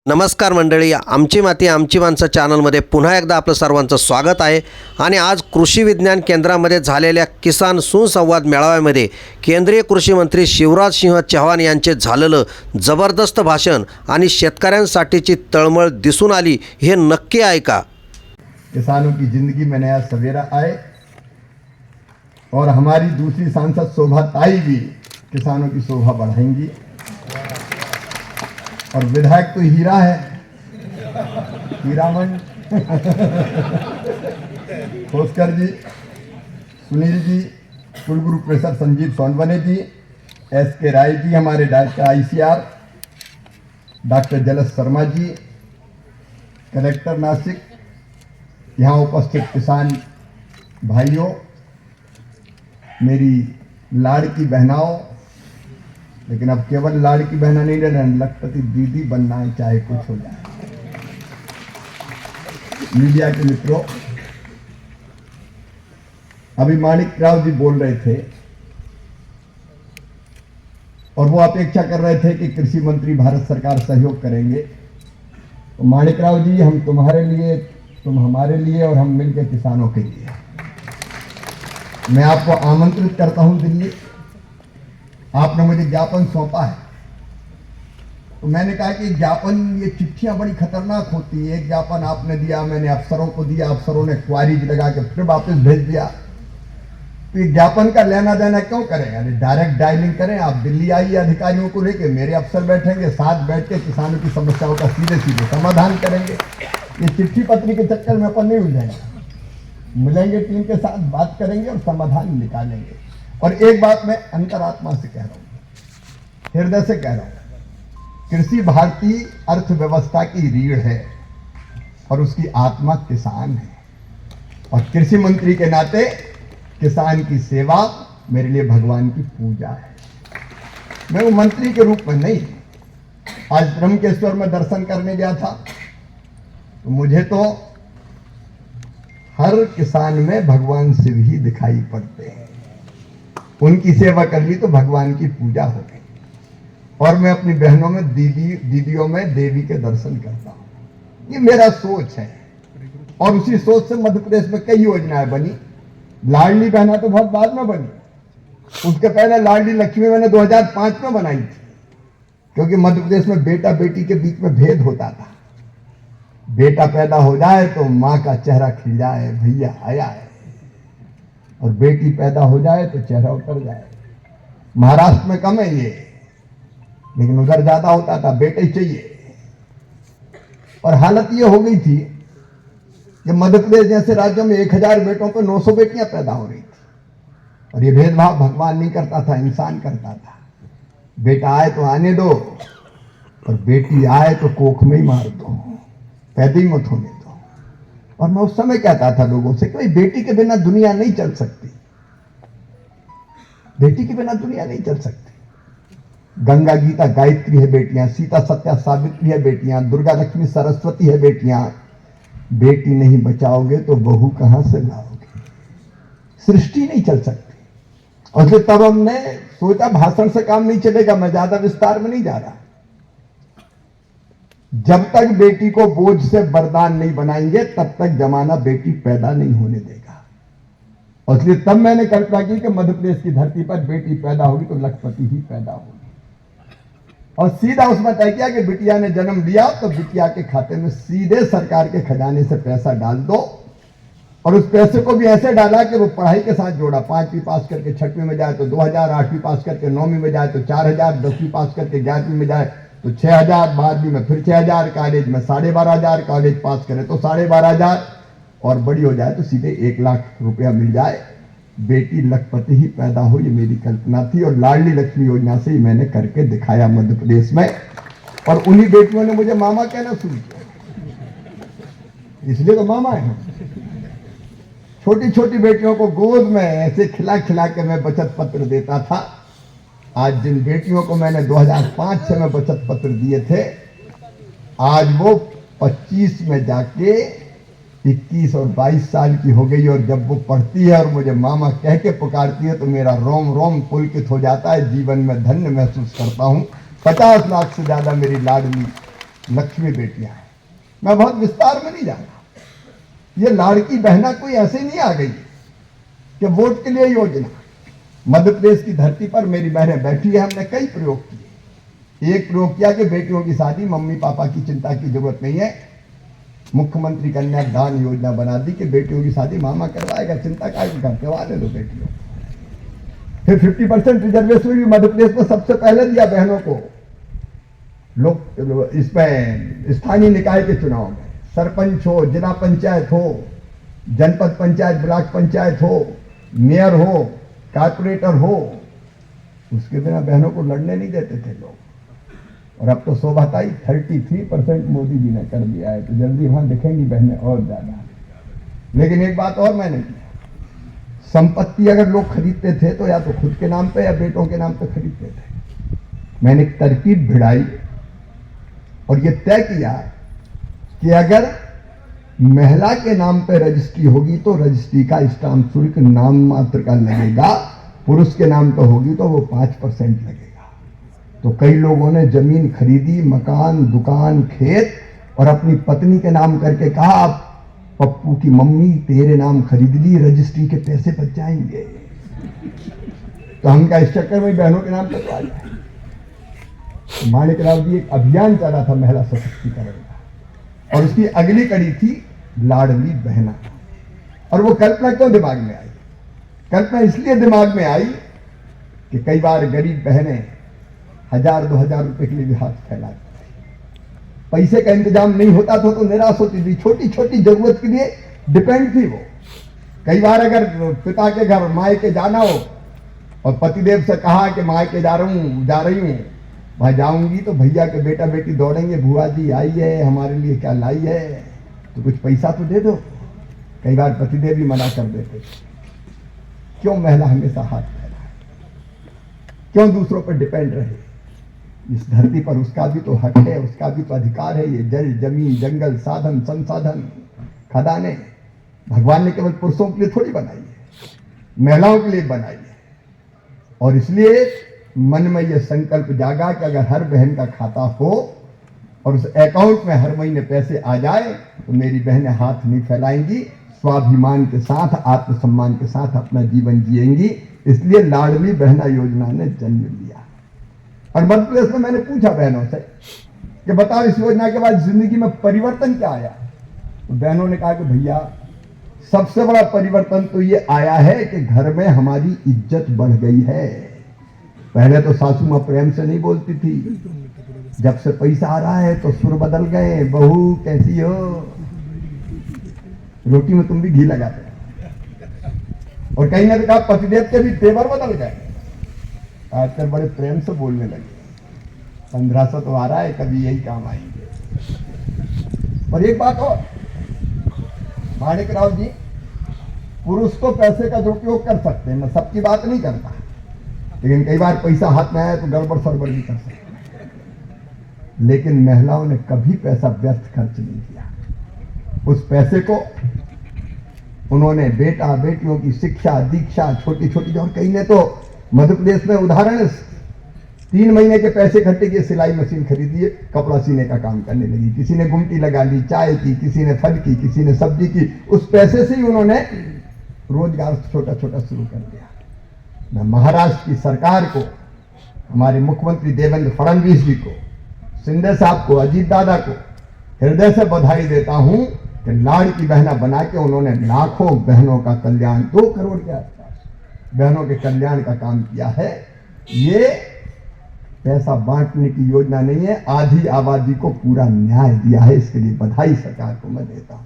नमस्कार मंडळी, आमची माती आमची माणसं चॅनलमध्ये पुन्हा एकदा आपलं सर्वांचं स्वागत आहे. आणि आज कृषी विज्ञान केंद्रामध्ये झालेल्या किसान सुसंवाद मेळाव्यामध्ये केंद्रीय कृषी मंत्री शिवराज सिंह चौहान यांचे झालेलं जबरदस्त भाषण आणि शेतकऱ्यांसाठीची तळमळ दिसून आली. हे नक्की ऐका. किसानों की जिंदगी में नया सवेरा आए और हमारी दूसरी सांसद शोभा ताई भी किसानों की शोभा बढ़ाएंगी. और विधायक तो हीरा है, हीरामन खोसकर जी, सुनील जी, कुलगुरु प्रोफेसर संजीव सोनवने जी, SK राय जी, हमारे director ICR, doctor Jalas Sharma ji, collector Nashik, यहाँ उपस्थित किसान भाइयों, मेरी लाड़की बहनाओं, लेकिन अब केवल लाड़की बहना नहीं रहना, लखपति दीदी बनना है, चाहे कुछ हो जाए. मीडिया के मित्रों, अभी माणिक राव जी बोल रहे थे और वो अपेक्षा कर रहे थे कि कृषि मंत्री भारत सरकार सहयोग करेंगे. तो माणिक राव जी, हम तुम्हारे लिए, तुम हमारे लिए और हम मिलकर किसानों के लिए, मैं आपको आमंत्रित करता हूं दिल्ली. आपने मुझे ज्ञापन सौंपा है, तो मैंने कहा कि ज्ञापन, ये चिट्ठियां बड़ी खतरनाक होती है. एक ज्ञापन आपने दिया, मैंने अफसरों को दिया, अफसरों ने क्वारीज लगा के फिर वापस भेज दिया. तो ये ज्ञापन का लेना देना क्यों करें? अरे डायरेक्ट डायलिंग करें. आप दिल्ली आइए अधिकारियों को लेके, मेरे अफसर बैठेंगे, साथ बैठ के किसानों की समस्याओं का सीधे सीधे समाधान करेंगे. ये चिट्ठी पत्री के चक्कर में अपन नहीं उलझेंगे, मिलेंगे टीम के साथ, बात करेंगे और समाधान निकालेंगे. और एक बात मैं अंतरात्मा से कह रहा हूं, हृदय से कह रहा हूं, कृषि भारतीय अर्थव्यवस्था की रीढ़ है और उसकी आत्मा किसान है. और कृषि मंत्री के नाते किसान की सेवा मेरे लिए भगवान की पूजा है. मैं वो मंत्री के रूप में नहीं, आज ब्रह्मकेश्वर में दर्शन करने गया था, तो मुझे तो हर किसान में भगवान शिव ही दिखाई पड़ते हैं. उनकी सेवा कर ली तो भगवान की पूजा हो गई. और मैं अपनी बहनों में, दीदियों में देवी के दर्शन करता हूं. ये मेरा सोच है. और उसी सोच से मध्य प्रदेश में कई योजनाएं बनी. लाडली बहना तो बहुत बाद में बनी, उसके पहले लाडली लक्ष्मी मैंने 2005 में बनाई थी, क्योंकि मध्य प्रदेश में बेटा बेटी के बीच में भेद होता था. बेटा पैदा हो जाए तो माँ का चेहरा खिल जाए, भैया आया है, और बेटी पैदा हो जाए तो चेहरा उतर जाए. महाराष्ट्र में कम है ये, लेकिन उधर ज्यादा होता था, बेटे चाहिए. और हालत ये हो गई थी कि मध्य प्रदेश जैसे राज्यों में 1000 बेटों पर 900 बेटियां पैदा हो रही थी. और ये भेदभाव भगवान नहीं करता था, इंसान करता था. बेटा आए तो आने दो, और बेटी आए तो कोख में ही मार दो, पैदा ही मत होने दो. और मैं उस समय कहता था लोगों से कि भाई, बेटी के बिना दुनिया नहीं चल सकती, बेटी के बिना दुनिया नहीं चल सकती. गंगा गीता गायत्री है बेटियां, सीता सत्या सावित्री है बेटियां, दुर्गा लक्ष्मी सरस्वती है बेटियां. बेटी नहीं बचाओगे तो बहू कहां से लाओगे? सृष्टि नहीं चल सकती. और फिर तब हमने सोचा भाषण से काम नहीं चलेगा, मैं ज्यादा विस्तार में नहीं जा रहा. जब तक बेटी को बोझ से वरदान नहीं बनाएंगे, तब तक जमाना बेटी पैदा नहीं होने देगा. और इसलिए तब मैंने कल्पना की कि मध्य प्रदेश की धरती पर बेटी पैदा होगी तो लखपति ही पैदा होगी. और सीधा उसमें तय किया कि बिटिया ने जन्म लिया तो बिटिया के खाते में सीधे सरकार के खजाने से पैसा डाल दो. और उस पैसे को भी ऐसे डाला कि वो पढ़ाई के साथ जोड़ा. 5वीं पास करके 6वीं में जाए तो 2000, 8वीं पास करके 9वीं में जाए तो 4000, 10वीं पास करके 11वीं में जाए तो 6000, 12वीं में फिर 6000, कॉलेज में 12500, कॉलेज पास करे तो 12500, और बड़ी हो जाए तो सीधे 1 लाख रुपया मिल जाए. बेटी लखपति ही पैदा हो, ये मेरी कल्पना थी. और लाडली लक्ष्मी योजना से ही मैंने करके दिखाया मध्य प्रदेश में. और उन्हीं बेटियों ने मुझे मामा कहना शुरू किया, इसलिए तो मामा है. छोटी छोटी बेटियों को गोद में ऐसे खिला खिला के मैं बचत पत्र देता था. आज जिन बेटियों को मैंने 2005 से मैं बचत पत्र दिए थे, आज वो 25 में जाके 21 और 22 साल की हो गई. और जब वो पढ़ती है और मुझे मामा कह के पुकारती है तो मेरा रोम रोम पुलकित हो जाता है. जीवन में धन्य महसूस करता हूं. 50 लाख से ज्यादा मेरी लाडली लक्ष्मी बेटियां हैं। मैं बहुत विस्तार में नहीं जाना। ये लाड़की बहना कोई ऐसे नहीं आ गई कि वोट के लिए योजना। मध्य प्रदेश की धरती पर मेरी बहनें बैठी है, हमने कई प्रयोग किए। एक प्रयोग किया कि बेटियों की शादी मम्मी पापा की चिंता की जरूरत नहीं है, मुख्यमंत्री कन्यादान योजना बना दी कि बेटियों की शादी मामा करवाएगा, चिंता का करवा दे दो बेटियों। फिर 50% रिजर्वेशन भी मध्य प्रदेश में सबसे पहले दिया बहनों को। लोग इसमें स्थानीय निकाय के चुनाव में सरपंच हो, जिला पंचायत हो, जनपद पंचायत, ब्लॉक पंचायत हो, मेयर हो, कारपोरेटर हो, उसके बिना बहनों को लड़ने नहीं देते थे लोग। और अब तो शोभाताई 33% मोदी जी ने कर दिया है, तो जल्दी वहां दिखेंगी बहनें और ज्यादा। लेकिन एक बात और मैंने की, संपत्ति अगर लोग खरीदते थे तो या तो खुद के नाम पे या बेटों के नाम पे खरीदते थे। मैंने एक तरकीब भिड़ाई और ये तय किया कि अगर महिला के नाम पे रजिस्ट्री होगी तो रजिस्ट्री का स्टाम्प शुल्क नाम मात्र का लगेगा, पुरुष के नाम पे होगी तो वो 5% लगेगा। तो कई लोगों ने जमीन खरीदी, मकान, दुकान, खेत, और अपनी पत्नी के नाम करके कहा पप्पू की मम्मी तेरे नाम खरीद ली, रजिस्ट्री के पैसे बच जाएंगे। तो हम क्या इस चक्कर में बहनों के नाम पे तो आ जाए। माणिकराव जी एक अभियान चला था महिला सशक्तिकरण का, और उसकी अगली कड़ी थी लाडली बहना। और वो कल्पना क्यों दिमाग में आई? कल्पना इसलिए दिमाग में आई कि कई बार गरीब बहनें 1000-2000 रुपए के लिए भी हाथ फैलाती थी। पैसे का इंतजाम नहीं होता था तो निराश होती थी। छोटी छोटी जरूरत के लिए डिपेंड थी वो। कई बार अगर पिता के घर मायके जाना हो और पतिदेव से कहा कि मायके जा रही हूं, वहां जाऊंगी, तो भैया के बेटा बेटी दौड़ेंगे, बुआ जी आई है, हमारे लिए क्या लाई है, तो कुछ पैसा तो दे दो। कई बार पतिदेव भी मना कर देते। क्यों महिला हमेशा हाथ फैलाए? क्यों दूसरों पर डिपेंड रहे? इस धरती पर उसका भी तो हक है, उसका भी तो अधिकार है। ये जल, जमीन, जंगल, साधन, संसाधन, खदानें भगवान ने केवल पुरुषों के लिए थोड़ी बनाई है, महिलाओं के लिए बनाई है। और इसलिए मन में यह संकल्प जागा कि अगर हर बहन का खाता हो और उस अकाउंट में हर महीने पैसे आ जाए तो मेरी बहनें हाथ नहीं फैलाएंगी, स्वाभिमान के साथ, आत्मसम्मान के साथ अपना जीवन जिएंगी। इसलिए लाडली बहना योजना ने जन्म लिया। और मध्य प्रदेश में मैंने पूछा बहनों से कि बताओ इस योजना के बाद जिंदगी में परिवर्तन क्या आया? तो बहनों ने कहा कि भैया सबसे बड़ा परिवर्तन तो ये आया है कि घर में हमारी इज्जत बढ़ गई है। पहले तो सासू मां प्रेम से नहीं बोलती थी, जब से पैसा आ रहा है तो सुर बदल गए। बहू कैसी हो? रोटी में तुम भी घी लगाते। और कहीं ने तो कहा पतिदेव के भी तेवर बदल गए, आजकल बड़े प्रेम से बोलने लगे। 1500 तो आ रहा है, कभी यही काम आएंगे। और एक बात और, माणिकराव जी, पुरुष तो पैसे का दुरुपयोग कर सकते हैं, मैं सबकी बात नहीं करता, लेकिन कई बार पैसा हाथ में आया तो गड़बड़ सड़बड़ भी कर सकते हैं। लेकिन महिलाओं ने कभी पैसा व्यर्थ खर्च नहीं किया। उस पैसे को उन्होंने बेटा बेटियों की शिक्षा, दीक्षा, छोटी छोटी, और कई ने तो मध्य प्रदेश में उदाहरण 3 महीने के पैसे इकट्ठे किए, सिलाई मशीन खरीदी, कपड़ा सीने का काम करने लगी। किसी ने गुमटी लगा ली, चाय की, किसी ने फल की, किसी ने सब्जी की। उस पैसे से ही उन्होंने रोजगार छोटा छोटा शुरू कर दिया। मैं महाराष्ट्र की सरकार को, हमारे मुख्यमंत्री देवेंद्र फडणवीस जी को, शिंदे साहब को, अजीत दादा को हृदय से बधाई देता हूं कि लाड़की बहना बना के उन्होंने लाखों बहनों का कल्याण, 2 करोड़ के आसपास बहनों के कल्याण का काम किया है। ये पैसा बांटने की योजना नहीं है, आधी आबादी को पूरा न्याय दिया है। इसके लिए बधाई सरकार को मैं देता हूं।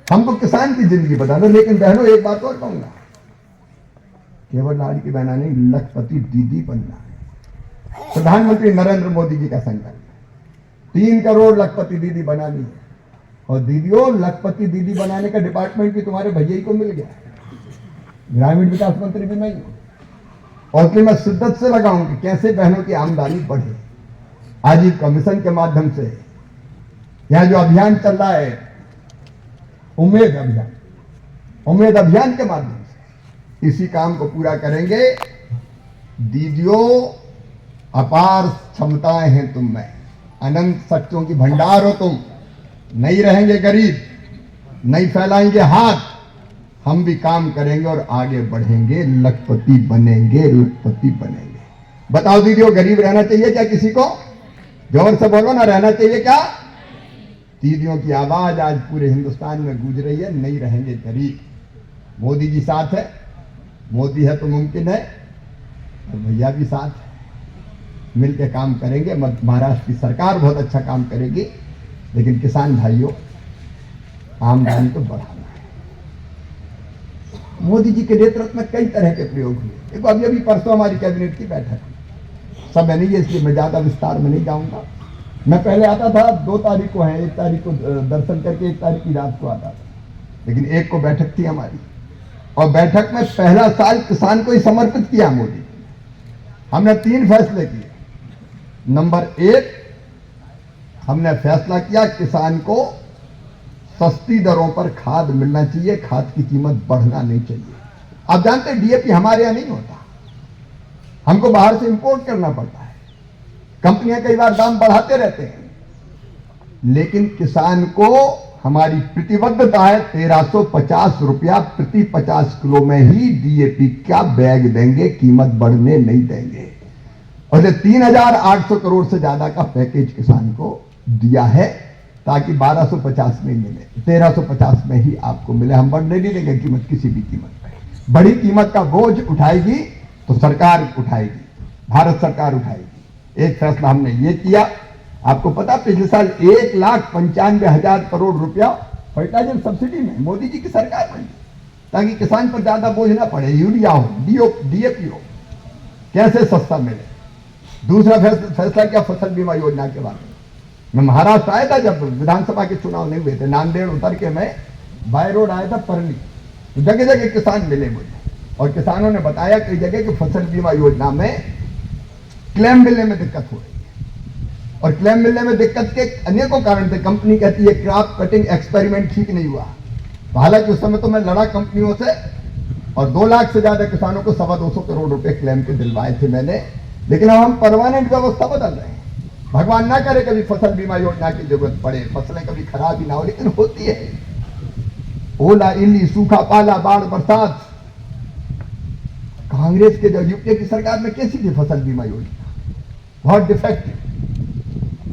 हमको किसान की जिंदगी बदलना। लेकिन बहनों एक बात और कहूंगा, केवल लाड़की बहना नहीं, लखपति दीदी बनना है। प्रधानमंत्री नरेंद्र मोदी जी का संकल्प है 3 करोड़ लखपति दीदी बनानी है। और दीदियों, लखपति दीदी बनाने का डिपार्टमेंट भी तुम्हारे भैया ही को मिल गया, ग्रामीण विकास मंत्री भी नहीं हो। और फिर मैं शिद्दत से लगाऊं कि कैसे बहनों की आमदनी बढ़े। आजीविका मिशन के माध्यम से यहां जो अभियान चल रहा है, उम्मीद अभियान के माध्यम से इसी काम को पूरा करेंगे। दीदियों, अपार क्षमताएं हैं तुम में, अनंत शक्तियों की भंडार हो तुम। नहीं रहेंगे गरीब, नहीं फैलाएंगे हाथ, हम भी काम करेंगे और आगे बढ़ेंगे, लखपति बनेंगे, लखपति बनेंगे। बताओ दीदियों, गरीब रहना चाहिए क्या किसी को? जोर से बोलो ना, रहना चाहिए क्या? दीदियों की आवाज आज पूरे हिंदुस्तान में गूंज रही है, नहीं रहेंगे गरीब। मोदी जी साथ है, मोदी है तो मुमकिन है, और भैया भी साथ है, मिलकर काम करेंगे। महाराष्ट्र की सरकार बहुत अच्छा काम करेगी, लेकिन किसान भाइयों, आमदनी को बढ़ाना है। मोदी जी के नेतृत्व में कई तरह के प्रयोग हुए। देखो, अभी परसों हमारी कैबिनेट की बैठक हुई, समय नहीं है इसलिए मैं ज्यादा विस्तार में नहीं जाऊंगा। मैं पहले आता था, 2 तारीख को है, 1 तारीख को दर्शन करके 1 तारीख की रात को आता था, लेकिन 1 को बैठक थी हमारी, और बैठक में पहला साल किसान को ही समर्पित किया मोदी। हमने 3 फैसले किए। नंबर 1, हमने फैसला किया किसान को सस्ती दरों पर खाद मिलना चाहिए, खाद की कीमत बढ़ना नहीं चाहिए। आप जानते हैं डीएपी हमारे यहां नहीं होता, हमको बाहर से इंपोर्ट करना पड़ता है। कंपनियां कई बार दाम बढ़ाते रहते हैं, लेकिन किसान को हमारी प्रतिबद्धता है 1350 रुपया प्रति 50 किलो में ही डीएपी का बैग देंगे, कीमत बढ़ने नहीं देंगे। और ये 3800 करोड़ से ज्यादा का पैकेज किसान को दिया है, ताकि 1250 में मिले, 1350 में ही आपको मिले। हम बढ़ने नहीं देंगे कीमत किसी भी कीमत पर। बड़ी कीमत का बोझ उठाएगी तो सरकार उठाएगी, भारत सरकार उठाएगी। एक फैसला हमने ये किया। आपको पता, पिछले साल 1,95,000 करोड़ रुपया फर्टिलाइजर सब्सिडी में मोदी जी की सरकार बनी, ताकि किसान पर ज्यादा बोझ ना पड़े। यूरिया हो, डीएपी हो, कैसे सस्ता मिले। दूसरा फैसला क्या, फसल बीमा योजना के बारे में। मैं महाराष्ट्र आया था जब विधानसभा के चुनाव नहीं हुए थे, नांदेड़ उतर के मैं बाय रोड आया था परली, तो जगह जगह किसान मिले मुझे, और किसानों ने बताया कई जगह कि फसल बीमा योजना में क्लेम मिलने में दिक्कत हो रही है। और क्लेम मिलने में दिक्कत के अनेकों कारण थे। कंपनी कहती है क्रॉप कटिंग एक्सपेरिमेंट ठीक नहीं हुआ। हालांकि उस समय तो मैं लड़ा कंपनियों से, और 2 लाख से ज्यादा किसानों को 225 करोड़ रुपए क्लेम के दिलवाए थे मैंने। लेकिन अब हम परमानेंट व्यवस्था बदल रहे हैं। भगवान ना करे कभी फसल बीमा योजना की जरूरत पड़े, फसलें कभी खराब ही ना हो, लेकिन होती है। ओला, इल्ली, सूखा, पाला, बाढ़, बरसात। कांग्रेस के जब यूपीए की सरकार में कैसी थी फसल बीमा योजना? बहुत डिफेक्टिव।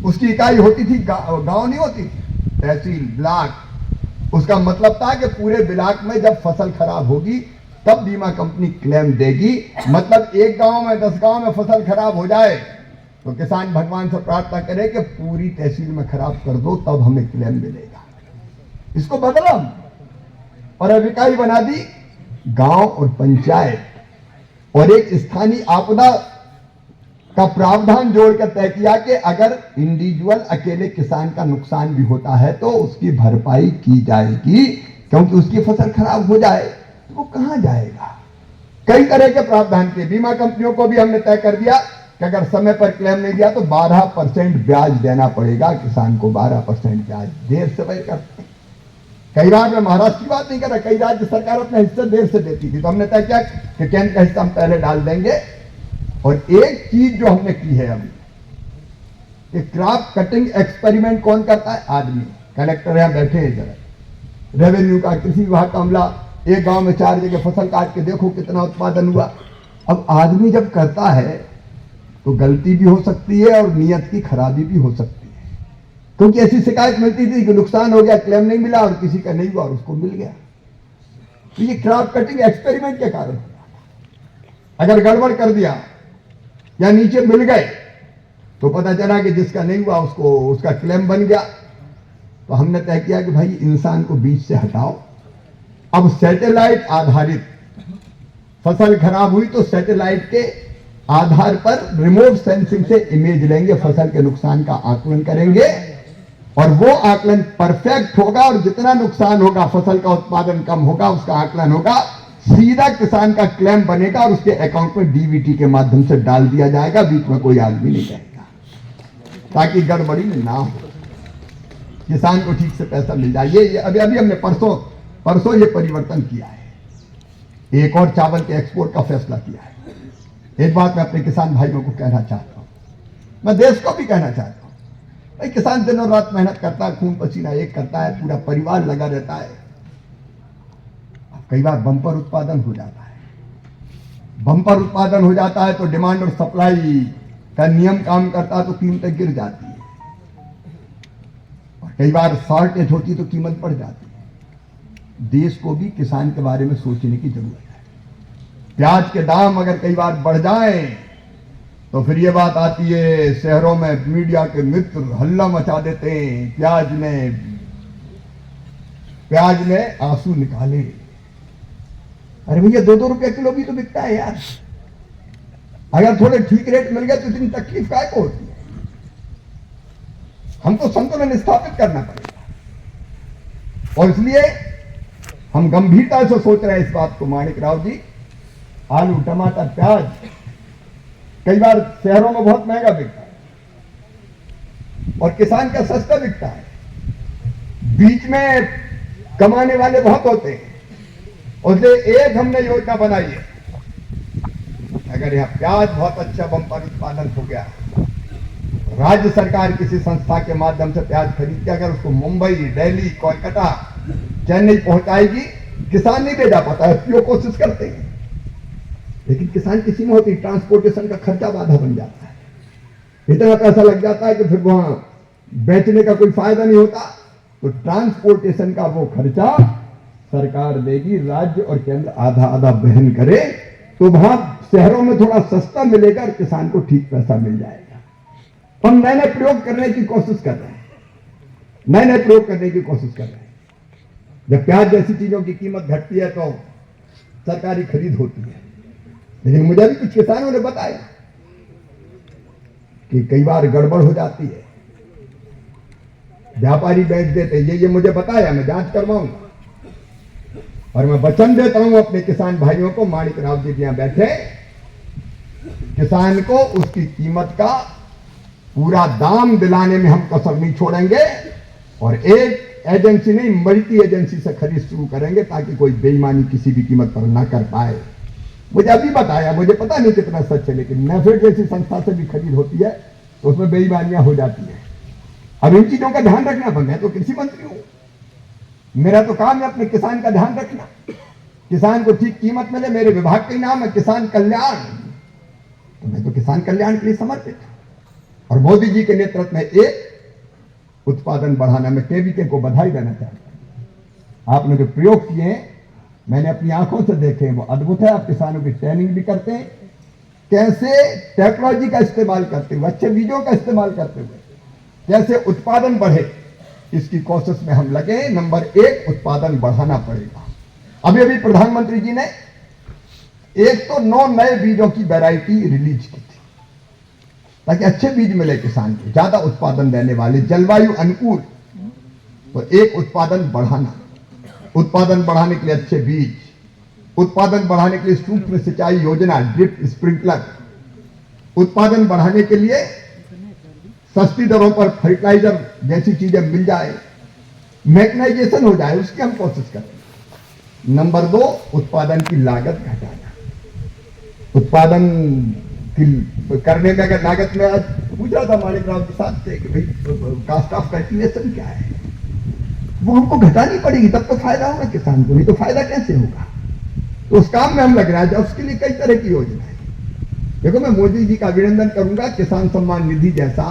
उसकी इकाई होती थी, गांव नहीं होती थी, तहसील, ब्लॉक। उसका मतलब था कि पूरे ब्लॉक में जब फसल खराब होगी तब बीमा कंपनी क्लेम देगी। मतलब एक गांव में 10 गांव में फसल खराब हो जाए तो किसान भगवान से प्रार्थना करे कि पूरी तहसील में खराब कर दो, तब हमें क्लेम मिलेगा। इसको बदला और अब इकाई बना दी गांव और पंचायत, और एक स्थानीय आपदा का प्रावधान जोड़कर तय किया कि अगर इंडिविजुअल अकेले किसान का नुकसान भी होता है तो उसकी भरपाई की जाएगी, क्योंकि उसकी फसल खराब हो जाए तो वो कहां जाएगा। कई तरह के प्रावधान किए। बीमा कंपनियों को भी हमने तय कर दिया कि अगर समय पर क्लेम नहीं दिया तो 12% ब्याज देना पड़ेगा किसान को। 12% ब्याज देर से वही करते हैं। कई बार मैं महाराष्ट्र की बात नहीं कर रहा, कई राज्य सरकार अपना हिस्सा देर से देती थी, तो हमने तय किया कि केंद्र का हिस्सा हम पहले डाल देंगे। और एक चीज जो हमने की है अभी, क्रॉप कटिंग एक्सपेरिमेंट कौन करता है? आदमी। कलेक्टर यहां बैठे हैं, जरा रेवेन्यू का, कृषि विभाग का अमला, एक गांव में 4 जगह फसल काट के देखो कितना उत्पादन हुआ। अब आदमी जब करता है तो गलती भी हो सकती है और नियत की खराबी भी हो सकती है, क्योंकि ऐसी शिकायत मिलती थी कि नुकसान हो गया, क्लेम नहीं मिला, और किसी का नहीं हुआ और उसको मिल गया। तो ये क्रॉप कटिंग एक्सपेरिमेंट के कारण अगर गड़बड़ कर दिया या नीचे मिल गए तो पता चला कि जिसका नहीं हुआ उसको उसका क्लेम बन गया। तो हमने तय किया कि भाई इंसान को बीच से हटाओ। अब सैटेलाइट आधारित, फसल खराब हुई तो सैटेलाइट के आधार पर रिमोट सेंसिंग से इमेज लेंगे, फसल के नुकसान का आकलन करेंगे, और वो आकलन परफेक्ट होगा, और जितना नुकसान होगा, फसल का उत्पादन कम होगा, उसका आकलन होगा, सीधा किसान का क्लेम बनेगा और उसके अकाउंट में डीबीटी के माध्यम से डाल दिया जाएगा। बीच में कोई आदमी नहीं जाएगा, ताकि गड़बड़ी ना हो, किसान को ठीक से पैसा मिल जाए। ये अभी हमने परसों ये परिवर्तन किया है। एक और चावल के एक्सपोर्ट का फैसला किया है। एक बात मैं अपने किसान भाइयों को कहना चाहता हूं, मैं देश को भी कहना चाहता हूं, भाई किसान दिनों रात मेहनत करता है, खून पसीना एक करता है, पूरा परिवार लगा रहता है। अब कई बार बम्पर उत्पादन हो जाता है, बम्पर उत्पादन हो जाता है तो डिमांड और सप्लाई का नियम काम करता है तो कीमतें गिर जाती है, और कई बार शॉर्टेज होती तो कीमत बढ़ जाती है। देश को भी किसान के बारे में सोचने की जरूरत है। प्याज के दाम अगर कई बार बढ़ जाएं तो फिर ये बात आती है, शहरों में मीडिया के मित्र हल्ला मचा देते हैं, प्याज ने आंसू निकाले। अरे भैया 2-2 रुपए किलो भी तो बिकता है यार। अगर थोड़े ठीक रेट मिल गए तो इतनी तकलीफ काय को होती है? हम तो संतुलन स्थापित करना पड़ेगा, और इसलिए हम गंभीरता से सोच रहे हैं इस बात को। माणिक राव जी, आलू, टमाटर, प्याज कई बार शहरों में बहुत महंगा बिकता है और किसान का सस्ता बिकता है। बीच में कमाने वाले बहुत होते हैं। उसलिए एक हमने योजना बनाई है, अगर यह प्याज बहुत अच्छा बम्पर उत्पादन हो गया, राज्य सरकार किसी संस्था के माध्यम से प्याज खरीद के अगर उसको मुंबई, दिल्ली, कोलकाता, चेन्नई पहुंचाएगी, किसान नहीं ले जा पाता है, एफपीओ कोशिश करते हैं, लेकिन किसान किसी में होती, ट्रांसपोर्टेशन का खर्चा बाधा बन जाता है, इतना पैसा लग जाता है कि फिर वहां बेचने का कोई फायदा नहीं होता। तो ट्रांसपोर्टेशन का वो खर्चा सरकार देगी, राज्य और केंद्र आधा आधा वहन करे, तो वहां शहरों में थोड़ा सस्ता मिलेगा और किसान को ठीक पैसा मिल जाएगा। हम नए नए प्रयोग करने की कोशिश कर रहे हैं, नए नए प्रयोग करने की कोशिश कर रहे हैं। जब प्याज जैसी चीजों की कीमत घटती है तो सरकारी खरीद होती है, लेकिन मुझे भी कुछ किसानों ने बताया कि कई बार गड़बड़ हो जाती है, व्यापारी बेच देते। ये मुझे बताया, मैं जांच करवाऊंगा, और मैं वचन देता हूं अपने किसान भाइयों को, माणिक राव जी यहां बैठे, किसान को उसकी कीमत का पूरा दाम दिलाने में हम कसर नहीं छोड़ेंगे, और एक एजेंसी नहीं, मल्टी एजेंसी से खरीद शुरू करेंगे ताकि कोई बेईमानी किसी भी कीमत पर ना कर पाए। मुझे अभी बताया, मुझे पता नहीं कितना सच है, लेकिन नेफेड जैसी संस्था से भी खरीद होती है तो उसमें बेईमानियां हो जाती है। अब इन चीजों का ध्यान रखना बंद है। तो कृषि मंत्री हूं, मेरा तो काम है अपने किसान का ध्यान रखना, किसान को ठीक कीमत मिले। मेरे विभाग का नाम है किसान कल्याण, तो मैं तो किसान कल्याण के लिए समर्पित हूं, और मोदी जी के नेतृत्व में एक उत्पादन बढ़ाना। मैं केवीके को बधाई देना चाहता हूं, आपने जो प्रयोग किए हैं मैंने अपनी आंखों से देखे, वो अद्भुत है। आप किसानों की ट्रेनिंग भी करते हैं, कैसे टेक्नोलॉजी का इस्तेमाल करते हुए, अच्छे बीजों का इस्तेमाल करते हुए कैसे उत्पादन बढ़े, इसकी कोशिश में हम लगे। नंबर 1, उत्पादन बढ़ाना पड़ेगा। अभी अभी प्रधानमंत्री जी ने एक तो 9 नए बीजों की वैरायटी रिलीज की थी, ताकि अच्छे बीज मिले किसान को, ज्यादा उत्पादन देने वाले, जलवायु अनुकूल। तो एक, उत्पादन बढ़ाना, उत्पादन बढ़ाने के लिए अच्छे बीज, उत्पादन बढ़ाने के लिए सूक्ष्म सिंचाई योजना, ड्रिप स्प्रिंकलर, उत्पादन बढ़ाने के लिए सस्ती दरों पर फर्टिलाइजर जैसी चीजें मिल जाए, मैकेनाइजेशन हो जाए, उसकी हम कोशिश करें। नंबर 2, उत्पादन की लागत घटाना। उत्पादन की करने में अगर लागत में, आज पूछ रहा था माणिक राव के साथ से कि भाई कास्ट ऑफ कल्टीवेशन क्या है, वो हमको घटानी पड़ेगी, तब तो फायदा होगा किसान को, नहीं तो फायदा कैसे होगा। तो उस काम में हम लग रहे हैं, उसके लिए कई तरह की योजना है। देखो, मैं मोदी जी का अभिनंदन करूंगा, किसान सम्मान निधि जैसा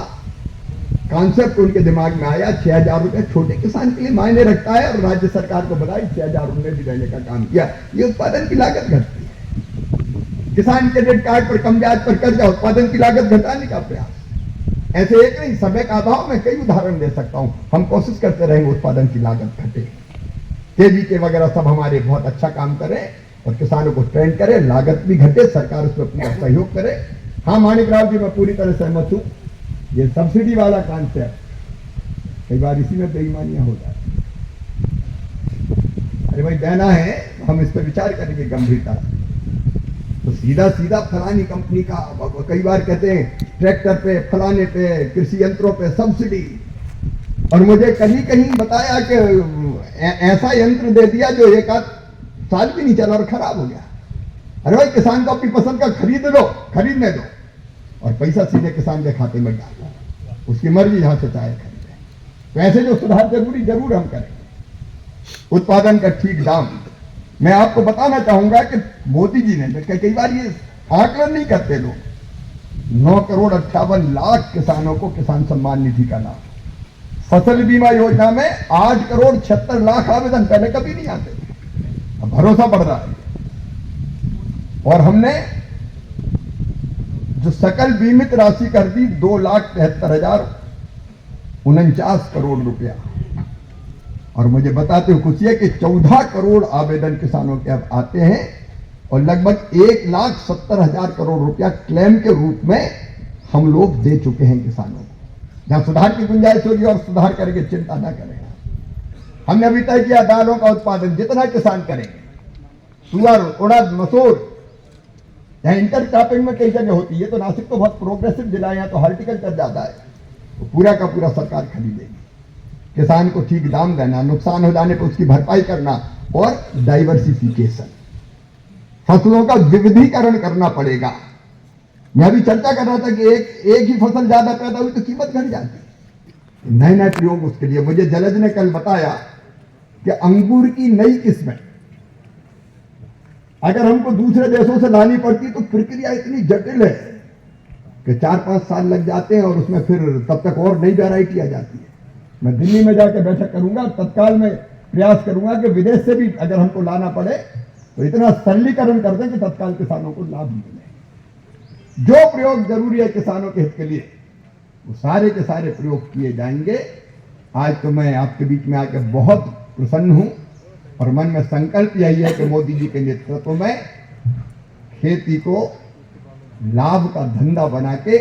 कॉन्सेप्ट उनके दिमाग में आया। 6,000 रुपए छोटे किसान के लिए मायने रखता है, और राज्य सरकार को बधाई, 6,000 रुपए भी देने का काम किया। ये उत्पादन की लागत घटती है। किसान क्रेडिट कार्ड पर कम ब्याज पर कर्जा, उत्पादन की लागत घटाने का प्रयास। ऐसे एक नहीं, समय का अभाव में कई उदाहरण दे सकता हूं। हम कोशिश करते रहेंगे उत्पादन की लागत घटे, केवीके वगैरह सब हमारे बहुत अच्छा काम करें और किसानों को ट्रेन करें, लागत भी घटे, सरकार उसमें पूरा सहयोग करे। हाँ माणिक राव जी, मैं पूरी तरह सहमत हूं, ये सब्सिडी वाला कॉन्सेप्ट कई बार इसी में बेईमानियां हो जाती। अरे भाई देना है, हम इस पर विचार करेंगे गंभीरता से। तो सीधा सीधा फलानी कंपनी का, कई बार कहते हैं ट्रैक्टर पे, फलाने पे, कृषि यंत्रों पे सब्सिडी, और मुझे कहीं कहीं बताया कि ऐसा यंत्र दे दिया जो 1 आध साल भी नहीं चला और खराब हो गया। अरे भाई, किसान को अपनी पसंद का खरीदने दो, और पैसा सीधे किसान के खाते में डालो, उसकी मर्जी यहां से चाहे। तो ऐसे जो सुधार जरूर हम करेंगे। उत्पादन का ठीक दाम, मैं आपको बताना चाहूंगा कि मोदी जी ने कई बार ये आकलन नहीं करते लोग, 9,58,00,000 किसानों को किसान सम्मान निधि का लाभ, फसल बीमा योजना में 8,76,00,000 आवेदन, पहले कभी नहीं आते थे, अब भरोसा बढ़ रहा है। और हमने जो सकल बीमित राशि कर दी 2,73,049 करोड़ रुपया, और मुझे बताते हुए खुशी है कि 14 करोड़ आवेदन किसानों के अब आते हैं और लगभग 1,70,000 करोड़ रुपया क्लेम के रूप में हम लोग दे चुके हैं किसानों को। जहां सुधार की गुंजाइश होगी और सुधार करेंगे, चिंता ना करें। हमने अभी तय किया दालों का उत्पादन जितना किसान करेंगे, सुअर, उड़द, मसूर, यहाँ इंटर क्रॉपिंग में कई जगह होती है, तो नासिक तो बहुत प्रोग्रेसिव जिला है, यहाँ तो हॉर्टिकल्चर ज्यादा है, तो पूरा का पूरा सरकार खरीदेगी। किसान को ठीक दाम देना, नुकसान हो जाने पर उसकी भरपाई करना, और डाइवर्सिफिकेशन, फसलों का विविधीकरण करना पड़ेगा। मैं अभी चर्चा कर रहा था कि एक ही फसल ज्यादा पैदा हुई तो कीमत घट जाती, नए नए प्रयोग उसके लिए। मुझे जलज ने कल बताया कि अंगूर की नई किस्में अगर हमको दूसरे देशों से लानी पड़ती तो प्रक्रिया इतनी जटिल है कि 4-5 साल लग जाते हैं, और उसमें फिर तब तक और नई वैरायटी आ जाती है। मैं दिल्ली में जाकर बैठक करूंगा, तत्काल में प्रयास करूंगा कि विदेश से भी अगर हमको लाना पड़े तो इतना सरलीकरण कर दें कि तत्काल किसानों को लाभ मिले। जो प्रयोग जरूरी है किसानों के हित के लिए, वो सारे के सारे प्रयोग किए जाएंगे। आज तो मैं आपके बीच में आकर बहुत प्रसन्न हूं, और मन में संकल्प यही है कि मोदी जी के नेतृत्व में खेती को लाभ का धंधा बना के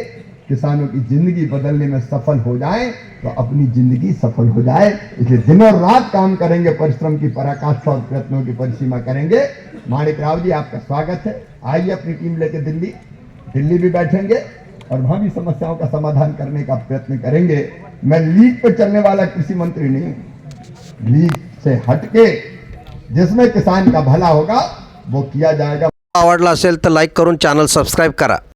किसानों की जिंदगी बदलने में सफल हो जाए, तो अपनी जिंदगी सफल हो जाए। इसलिए दिनों रात काम करेंगे, परिश्रम की पराकाष्ठा और प्रयत्नों की परिसीमा करेंगे। माणिक राव जी, आपका स्वागत है। आइए अपनी टीम लेकर दिल्ली भी बैठेंगे और वहां भी समस्याओं का समाधान करने का प्रयत्न करेंगे। मैं लीग पे चलने वाला कृषि मंत्री नहीं हूं, लीग से हटके जिसमें किसान का भला होगा वो किया जाएगा। आवडला असेल तर लाईक करून चॅनल सबस्क्राईब करा।